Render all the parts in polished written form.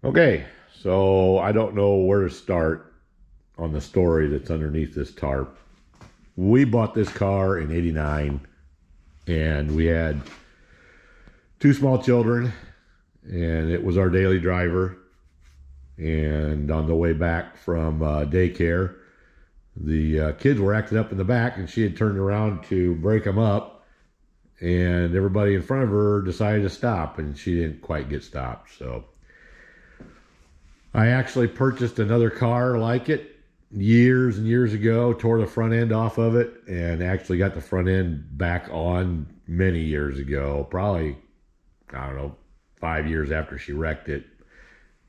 Okay, so I don't know where to start on the story that's underneath this tarp. We bought this car in '89 and we had two small children and it was our daily driver. And on the way back from daycare, the kids were acting up in the back and she had turned around to break them up and everybody in front of her decided to stop and she didn't quite get stopped. So I actually purchased another car like it years and years ago, tore the front end off of it, and actually got the front end back on many years ago, probably, I don't know, 5 years after she wrecked it.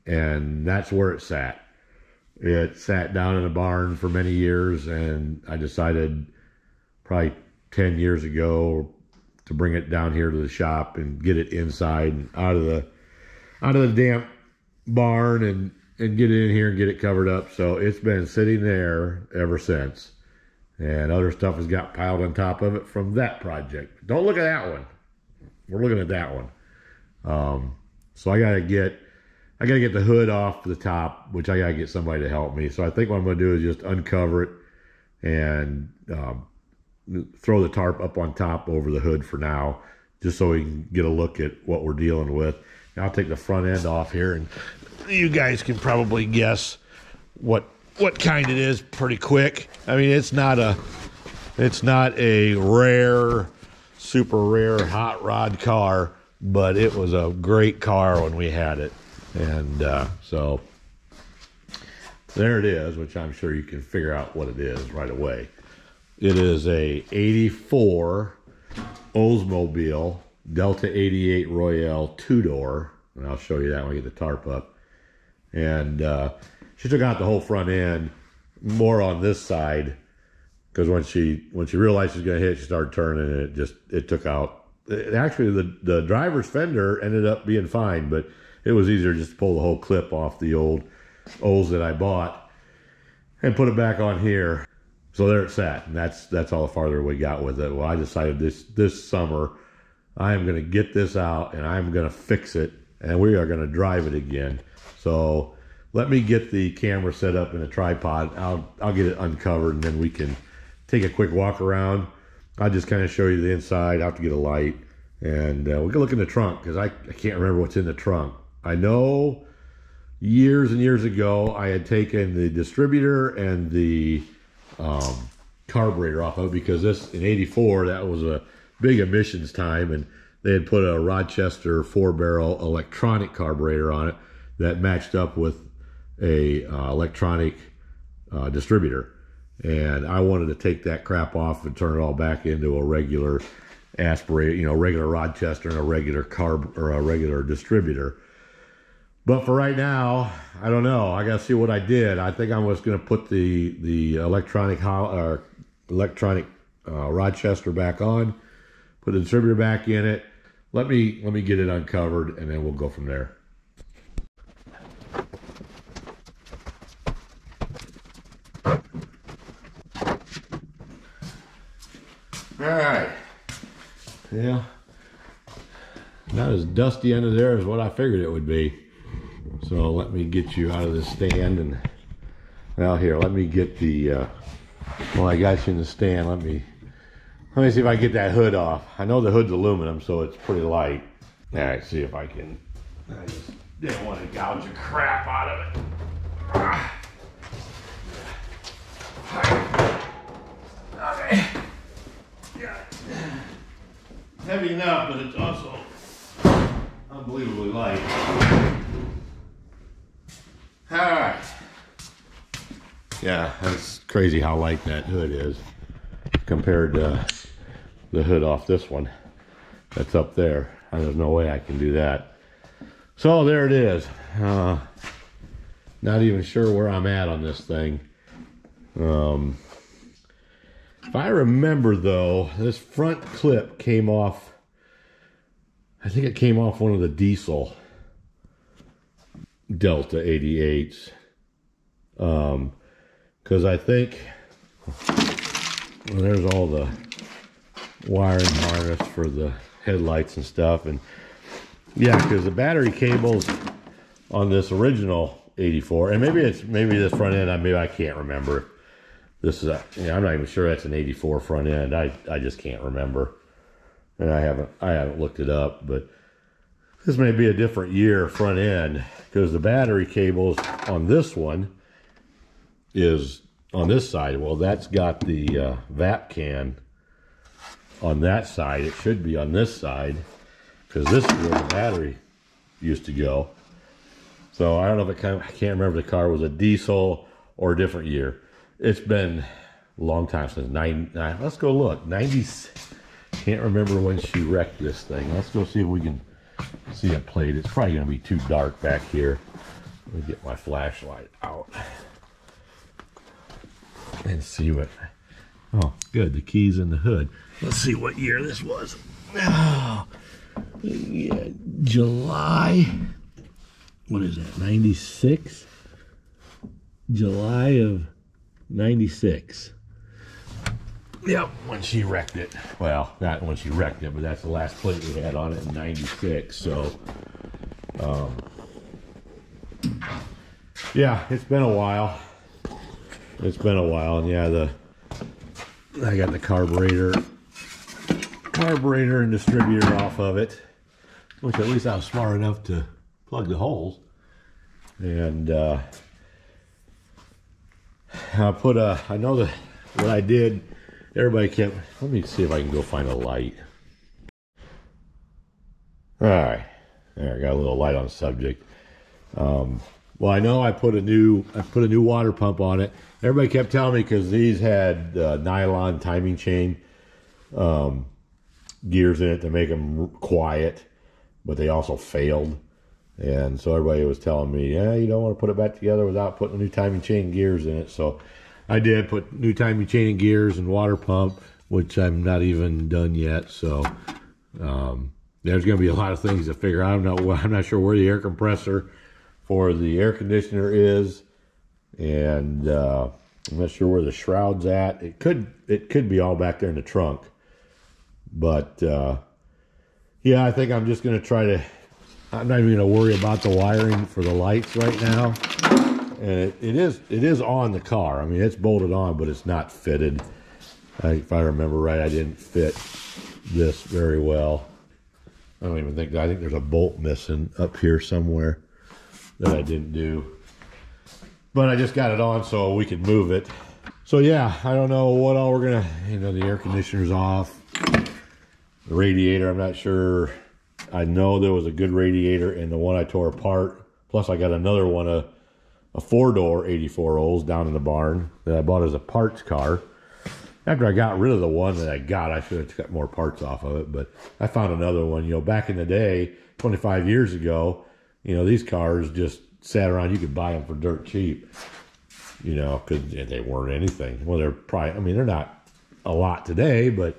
And that's where it sat. It sat down in a barn for many years, and I decided probably 10 years ago to bring it down here to the shop and get it inside and out of the damp barn and get it in here and get it covered up. So it's been sitting there ever since, and other stuff has got piled on top of it from that project. Don't look at that one. We're looking at that one. So I gotta get the hood off the top, which I gotta get somebody to help me. So I think what I'm gonna do is just uncover it and throw the tarp up on top over the hood for now, just so we can get a look at what we're dealing with. And I'll take the front end off here, and you guys can probably guess what kind it is pretty quick. I mean, it's not a super rare hot rod car, but it was a great car when we had it. And so there it is, which I'm sure you can figure out what it is right away. It is a 84 Oldsmobile Delta 88 Royale two-door, and I'll show you that when we get the tarp up. And she took out the whole front end, more on this side, because when she realized she was going to hit, she started turning, and it took out. Actually, the driver's fender ended up being fine, but it was easier just to pull the whole clip off the old Olds that I bought and put it back on here. So there it sat, and that's all the farther we got with it. Well, I decided this summer I am going to get this out and I'm going to fix it, and we are going to drive it again. So let me get the camera set up in a tripod. I'll get it uncovered, and then we can take a quick walk around. I'll just kind of show you the inside. I have to get a light, and we can look in the trunk, because I can't remember what's in the trunk. I know years and years ago I had taken the distributor and the carburetor off of it, because this in '84, that was a big emissions time, and they had put a Rochester 4-barrel electronic carburetor on it that matched up with a electronic distributor. And I wanted to take that crap off and turn it all back into a regular aspirator, regular Rochester and a regular carb or a regular distributor. But for right now, I don't know. I got to see what I did. I think I'm just going to put the electronic Rochester back on, put the distributor back in it. Let me get it uncovered, and then we'll go from there. All right. Yeah. Not as dusty under there as what I figured it would be. So let me get you out of the stand, and well, here, let me get the well, I got you in the stand. Let me see if I can get that hood off. I know the hood's aluminum, so it's pretty light. All right, see if I can. I just didn't want to gouge the crap out of it. Okay. Yeah. Heavy enough, but it's also unbelievably light. All right. Yeah, that's crazy how light that hood is compared to the hood off this one that's up there. There's no way I can do that. So there it is. Not even sure where I'm at on this thing. If I remember though, this front clip came off, I think it came off one of the diesel Delta 88s. Because I think, well, there's all the wiring harness for the headlights and stuff. And yeah, because the battery cables on this original 84, and maybe this front end. Maybe I can't remember. This is I'm not even sure that's an 84 front end. I just can't remember, and I haven't looked it up. But this may be a different year front end, because the battery cables on this one is on this side. Well, that's got the VAP can on that side. It should be on this side, because this is where the battery used to go. So I don't know if I can't remember if the car was a diesel or a different year. It's been a long time since let's go look. 90. Can't remember when she wrecked this thing. Let's go see if we can see it plate. It's probably going to be too dark back here. Let me get my flashlight out and see what. Oh, good. The key's in the hood. Let's see what year this was. Oh, yeah, July. What is that? 96. July of 96. Yep, when she wrecked it. Well, not when she wrecked it, but that's the last plate we had on it in 96. So, yeah, it's been a while. It's been a while, and yeah, I got the carburetor and distributor off of it, which at least I was smart enough to plug the holes. And I know that what I did, everybody kept, let me see if I can go find a light. All right, there, I got a little light on the subject. Well, I know I put a new water pump on it. Everybody kept telling me, because these had nylon timing chain gears in it to make them quiet, but they also failed. And so everybody was telling me, yeah, you don't want to put it back together without putting new timing chain gears in it. So I did put new timing chain gears and water pump, which I'm not even done yet. So there's going to be a lot of things to figure out. I'm not sure where the air compressor for the air conditioner is, and I'm not sure where the shroud's at. It could be all back there in the trunk, but yeah, I think I'm just going to try to. I'm not even going to worry about the wiring for the lights right now. And it is on the car. I mean, it's bolted on, but it's not fitted. If I remember right, I didn't fit this very well. I think there's a bolt missing up here somewhere that I didn't do. But I just got it on so we could move it. So yeah, I don't know what all we're gonna, the air conditioner's off. The radiator, I'm not sure. I know there was a good radiator in the one I tore apart. Plus I got another one, a 4-door 84 Olds down in the barn that I bought as a parts car. After I got rid of the one that I got, I should have got more parts off of it, but I found another one. Back in the day, 25 years ago, these cars just sat around. You could buy them for dirt cheap, because they weren't anything. Well, they're probably, they're not a lot today, but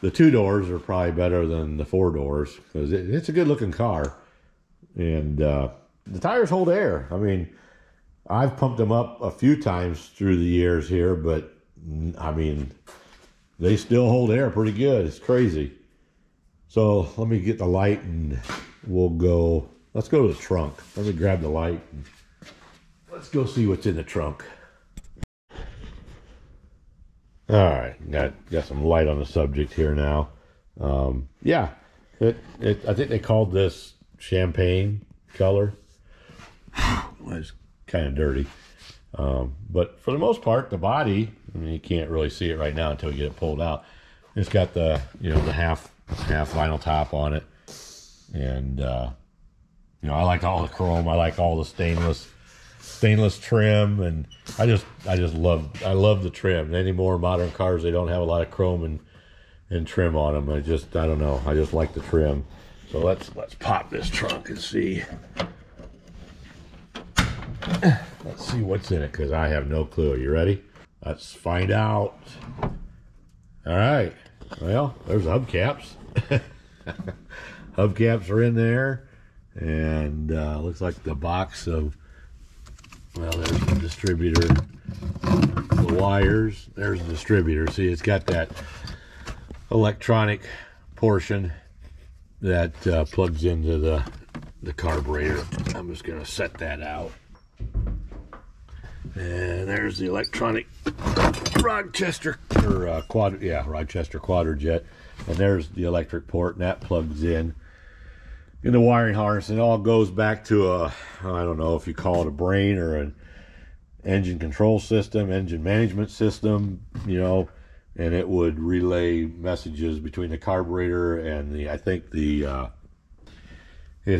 the 2-doors are probably better than the 4-doors, because it's a good looking car. And the tires hold air. I've pumped them up a few times through the years here, but they still hold air pretty good. It's crazy. So let me get the light and let's go to the trunk. Let me grab the light and let's go see what's in the trunk. All right, got some light on the subject here now. Yeah, I think they called this champagne color. It's kind of dirty. But for the most part, the body, you can't really see it right now until you get it pulled out. It's got the, the half vinyl top on it. And, I like all the chrome. I like all the stainless trim. And I love the trim. Any more modern cars, they don't have a lot of chrome and trim on them. I don't know. I just like the trim. So let's pop this trunk and see. Let's see what's in it, because I have no clue. Are you ready? Let's find out. All right. Well, there's hubcaps. Hubcaps are in there. And looks like the box of, there's the distributor. The wires. There's the distributor. See, it's got that electronic portion that plugs into the carburetor. I'm just gonna set that out. And there's the electronic Rochester Rochester Quadrajet, and there's the electric port, and that plugs in the wiring harness, and it all goes back to I don't know if you call it a brain or an engine control system, engine management system, you know, and it would relay messages between the carburetor and I think it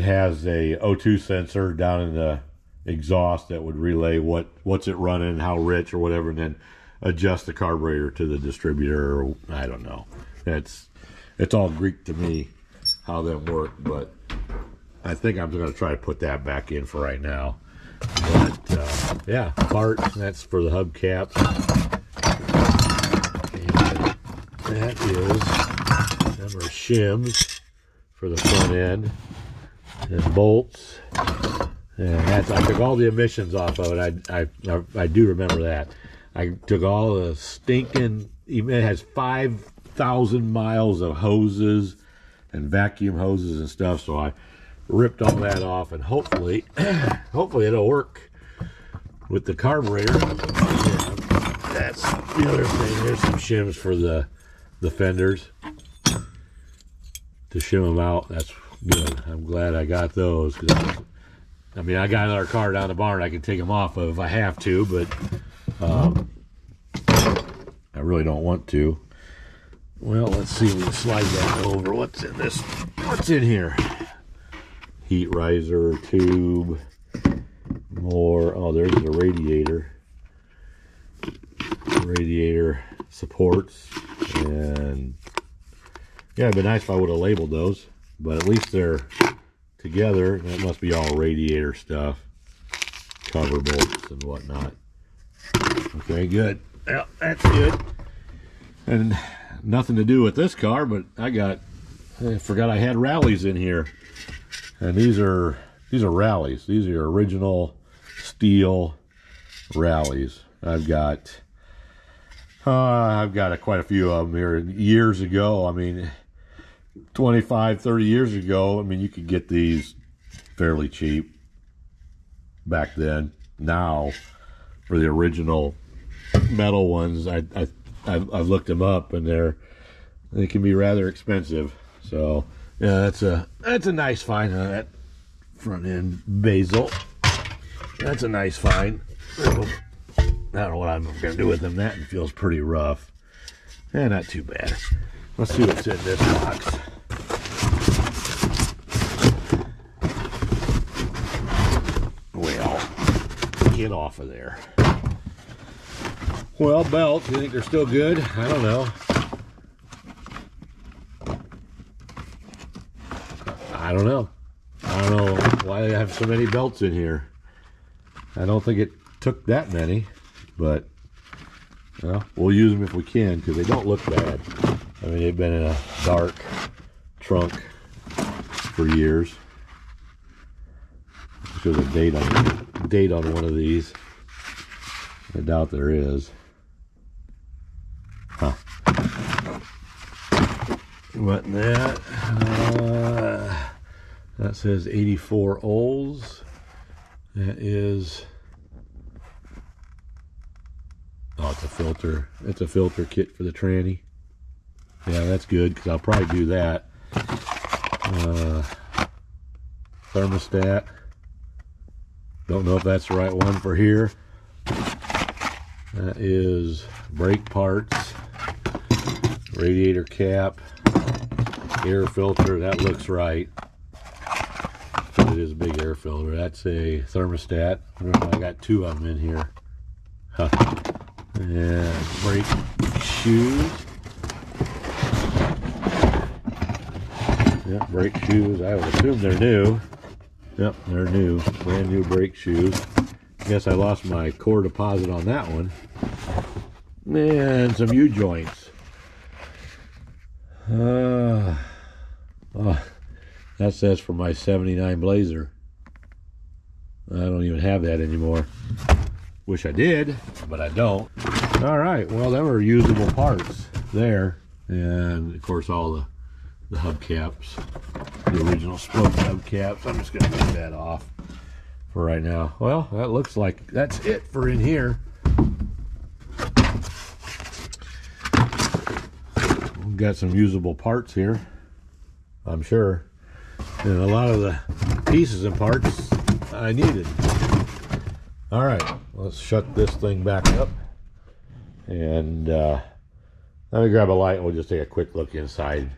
has a O2 sensor down in the exhaust that would relay what's it running, how rich or whatever, and then adjust the carburetor to the distributor, or I don't know. It's all Greek to me how them work, but I think I'm going to try to put that back in for right now. But yeah, parts, that's for the hubcaps. And that is, them are shims for the front end, and bolts. And that's, I took all the emissions off of it. I do remember that. I took all the stinking, it has 5,000 miles of hoses and vacuum hoses and stuff, so I ripped all that off, and hopefully it'll work with the carburetor. Yeah, that's the other thing. There's some shims for the fenders to shim them out. That's good. I'm glad I got those, because I mean, I got another car down the barn I can take them off of if I have to, but I really don't want to. Well, let's see if we can slide that over. What's in this? What's in here? Heat riser tube. More. Oh, there's the radiator. Radiator supports. And yeah, it'd be nice if I would have labeled those, but at least they're together. That must be all radiator stuff, cover bolts and whatnot. Okay, good. Yeah, that's good. And nothing to do with this car, but I forgot I had rallies in here, and these are rallies. These are original steel rallies. I've got quite a few of them here. Years ago, I mean, 25, 30 years ago, I mean, you could get these fairly cheap back then. Now, for the original metal ones, I've looked them up, and they can be rather expensive. So yeah, that's a nice find on that front end bezel. That's a nice find. I don't know what I'm gonna do with them. That feels pretty rough. Not too bad. Let's see what's in this box. Well, get off of there. Well, belts, you think they're still good? I don't know. I don't know why they have so many belts in here. I don't think it took that many, but well, we'll use them if we can, because they don't look bad. I mean, they've been in a dark trunk for years. There's a date on one of these. I doubt there is. Huh. What that? That says 84 Ols. That is. Oh, it's a filter. It's a filter kit for the tranny. Yeah, that's good, because I'll probably do that. Thermostat. Don't know if that's the right one for here. That is brake parts, radiator cap, air filter. That looks right. It is a big air filter. That's a thermostat. I got two of them in here. Huh. And brake shoes. Yep, brake shoes. I would assume they're new. Yep, they're new. Brand new brake shoes. Guess I lost my core deposit on that one. And some U-joints. Oh, that says for my 79 Blazer. I don't even have that anymore. Wish I did, but I don't. All right, well, them are usable parts there. And, of course, all the hubcaps. the original spoke hubcaps. I'm just going to take that off for right now. Well, that looks like that's it for in here. We've got some usable parts here, I'm sure, and a lot of the pieces and parts I needed. All right, let's shut this thing back up, and let me grab a light and we'll just take a quick look inside.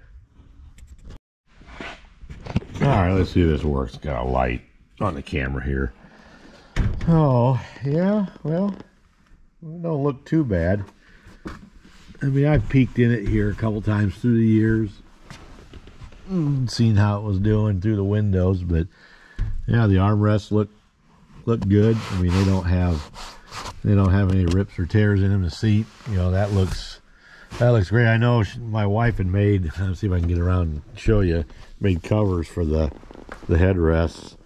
All right, let's see if this works. Got a light on the camera here. Oh, yeah, well, it don't look too bad. I mean, I've peeked in it here a couple times through the years, seen how it was doing through the windows, but yeah, the armrests look good. I mean, they don't have any rips or tears in them. The seat, you know, that looks great. I know my wife had made, let's see if I can get around and show you, made covers for the headrests,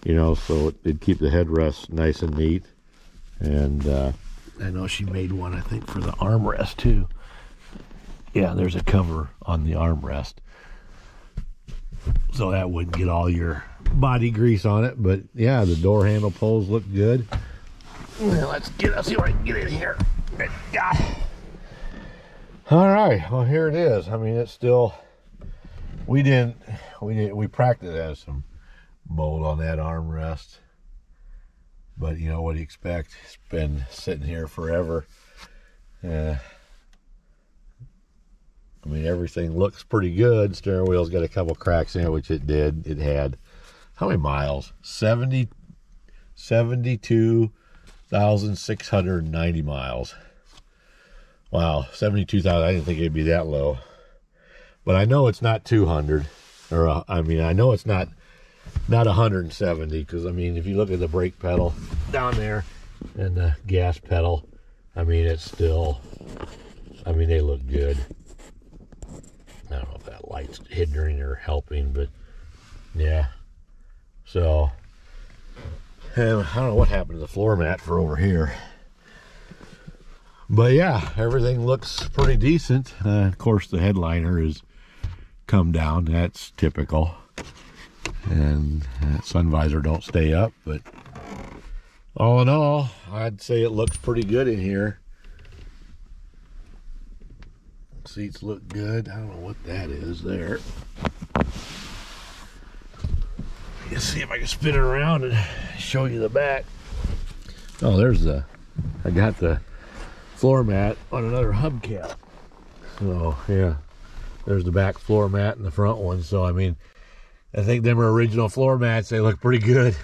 you know, so it'd keep the headrests nice and neat. And I know she made one, I think, for the armrest too. Yeah, there's a cover on the armrest, so that wouldn't get all your body grease on it. But yeah, the door handle pulls look good. Well, let's see if I can get in here. All right, well, here it is. I mean, it's still, we practiced as some mold on that armrest, but you know what do you expect? It's been sitting here forever. I mean, everything looks pretty good. Steering wheel's got a couple cracks in it, which it did. It had, how many miles? 72,690 miles. Wow, 72,000. I didn't think it'd be that low. But I know it's not 200. Or, I mean, I know it's not 170. Because, I mean, if you look at the brake pedal down there and the gas pedal, I mean, it's still, I mean, they look good. I don't know if that light's hindering or helping, but yeah. So, and I don't know what happened to the floor mat for over here. But yeah, everything looks pretty decent. Of course, the headliner is come down. That's typical. And sun visor don't stay up. But all in all, I'd say it looks pretty good in here. Seats look good. I don't know what that is there. Let's see if I can spin it around and show you the back. Oh, there's I got the floor mat on another hubcap. So yeah, there's the back floor mat and the front one. So I mean, I think them are original floor mats. They look pretty good.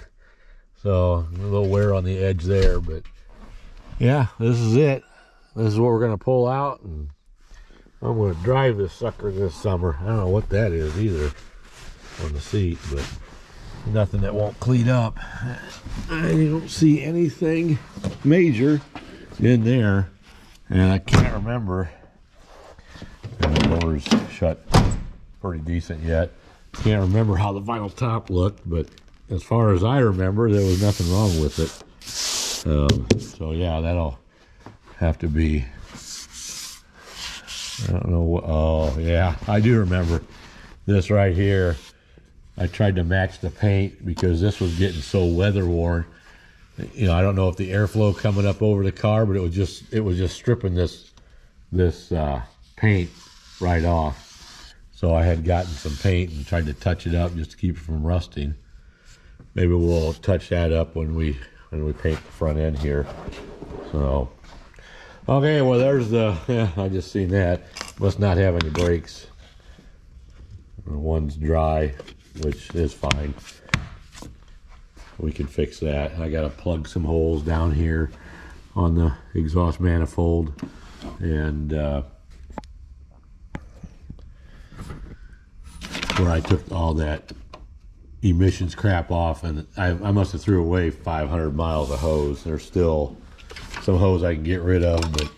So a little wear on the edge there, but yeah, this is it. This is what we're gonna pull out, and I'm gonna drive this sucker this summer. I don't know what that is either on the seat, but nothing that won't clean up. I don't see anything major in there, and I can't remember. And the door's shut pretty decent yet. Can't remember how the vinyl top looked, but as far as I remember, there was nothing wrong with it. So yeah, that'll have to be, I don't know. Oh yeah, I do remember this right here. I tried to match the paint because this was getting so weather worn. You know, I don't know if the airflow coming up over the car, but it was just stripping this paint right off. So I had gotten some paint and tried to touch it up just to keep it from rusting. Maybe we'll touch that up when we paint the front end here. So okay, well there's I just seen that. Must not have any brakes. One's dry, which is fine. We can fix that. I gotta plug some holes down here on the exhaust manifold, and where I took all that emissions crap off, and I must have threw away 500 miles of hose. There's still some hose I can get rid of, but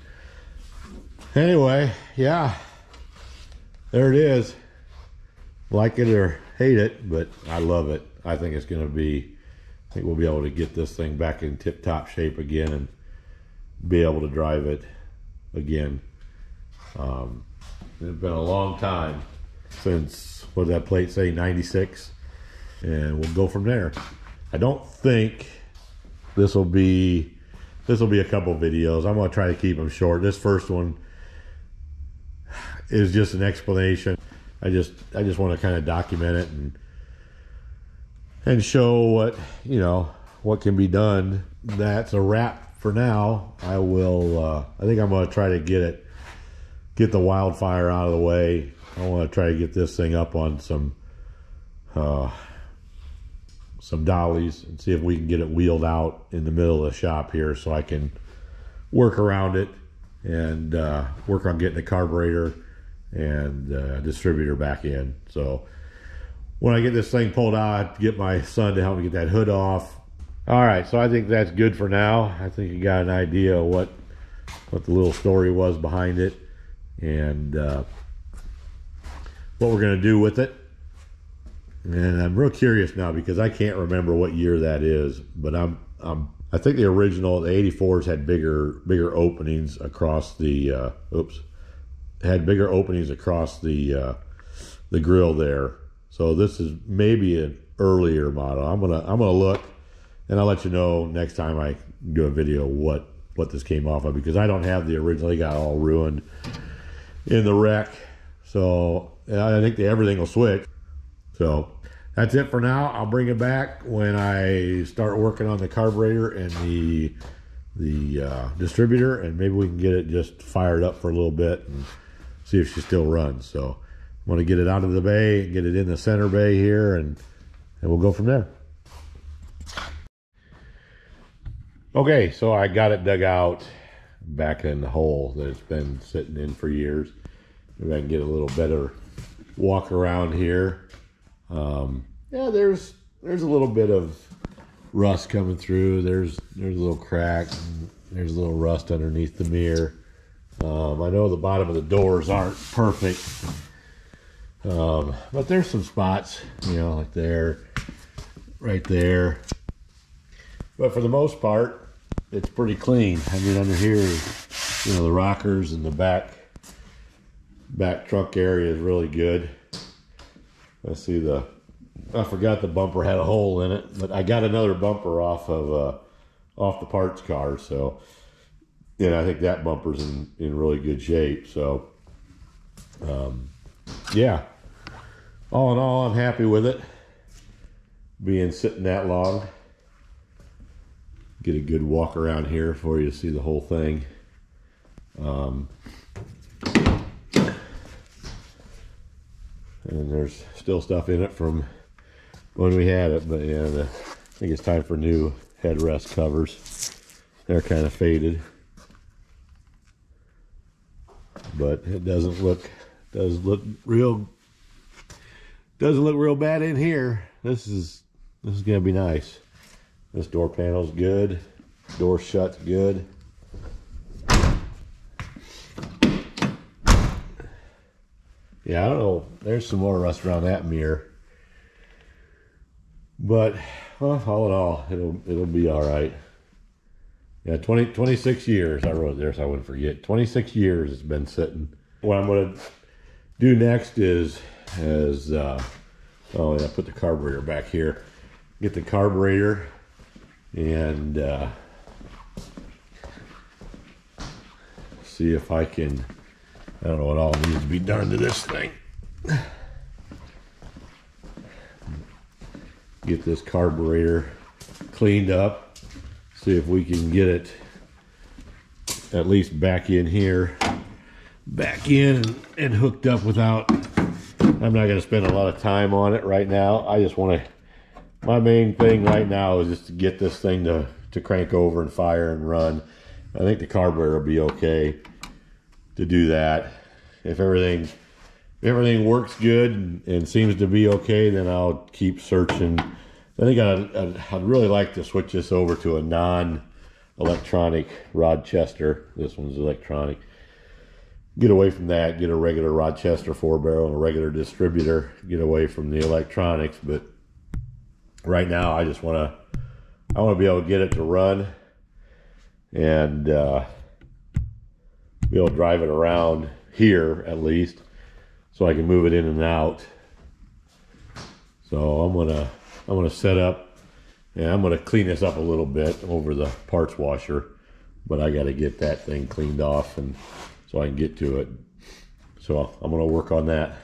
anyway, yeah, there it is. Like it or hate it, but I love it. I think it's going to be, I think we'll be able to get this thing back in tip-top shape again and be able to drive it again. It's been a long time since, what did that plate say, 96? And we'll go from there. I don't think this will be a couple videos. I'm going to try to keep them short. This first one is just an explanation. I just want to kind of document it and show what, you know, what can be done. That's a wrap for now. I think I'm going to try to get the wildfire out of the way. I want to try to get this thing up on some dollies and see if we can get it wheeled out in the middle of the shop here, so I can work around it and work on getting the carburetor and distributor back in. So when I get this thing pulled out, get my son to help me get that hood off. All right, so I think that's good for now. I think you got an idea of what the little story was behind it, and what we're going to do with it. And I'm real curious now because I can't remember what year that is, but I think the original, the 84s had bigger openings across the bigger openings across the grill there. So this is maybe an earlier model. I'm gonna look, and I'll let you know next time I do a video what this came off of, because I don't have the original. They got all ruined in the wreck. So I think everything will switch. So that's it for now. I'll bring it back when I start working on the carburetor and the distributor, and maybe we can get it just fired up for a little bit and see if she still runs. So I want to get it out of the bay, get it in the center bay here, and we'll go from there. Okay, so I got it dug out back in the hole that it's been sitting in for years. Maybe I can get a little better walk around here. Yeah, there's a little bit of rust coming through. There's a little crack. There's a little rust underneath the mirror. I know the bottom of the doors aren't perfect, but there's some spots, you know, like there, right there. But for the most part, it's pretty clean. I mean, under here, you know, the rockers and the back trunk area is really good. Let's see, I forgot the bumper had a hole in it, but I got another bumper off the parts car, so I think that bumper's in really good shape. So yeah, all in all, I'm happy with it being sitting that long. Get a good walk around here for you to see the whole thing. And there's still stuff in it from when we had it, but yeah, I think it's time for new headrest covers. They're kind of faded, but it doesn't look real bad in here. This is gonna be nice. This door panel's good. Door shut's good. Yeah, I don't know. There's some more rust around that mirror, but well, all in all, it'll be all right. Yeah, 26 years. I wrote there so I wouldn't forget. 26 years it's been sitting. What I'm gonna do next is oh yeah, put the carburetor back here. Get the carburetor and see if I can. I don't know what all needs to be done to this thing. Get this carburetor cleaned up. See if we can get it at least back in here. Back in and hooked up without... I'm not going to spend a lot of time on it right now. I just want to... My main thing right now is just to get this thing to crank over and fire and run. I think the carburetor will be okay to do that. If everything works good and seems to be okay, then I'll keep searching. I think I'd really like to switch this over to a non-electronic Rochester. This one's electronic. Get away from that. Get a regular Rochester 4-barrel and a regular distributor. Get away from the electronics. But right now, I want to be able to get it to run and be able to drive it around here at least so I can move it in and out. So I'm gonna set up, and I'm gonna clean this up a little bit over the parts washer, but I got to get that thing cleaned off and so I can get to it. So I'm gonna work on that.